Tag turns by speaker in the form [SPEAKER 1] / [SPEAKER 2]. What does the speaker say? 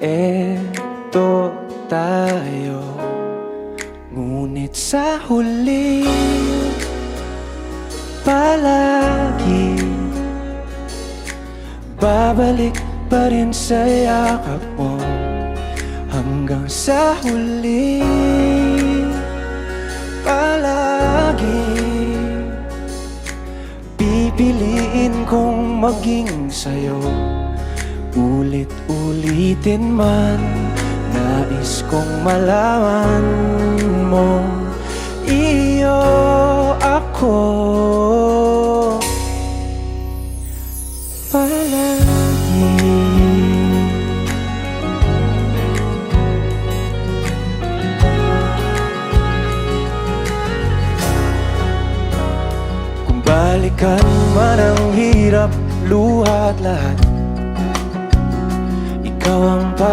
[SPEAKER 1] Eto tayo, ngunit sa huli palagi babalik pa rin sa yakap mo. Hanggang sa huli palagi pipiliin kong maging sa'yo. Ulit-ulitin man, nais kong malaman mo, iyo ako palagi. Kung balikan man ang hirap, luha at lahat, ikaw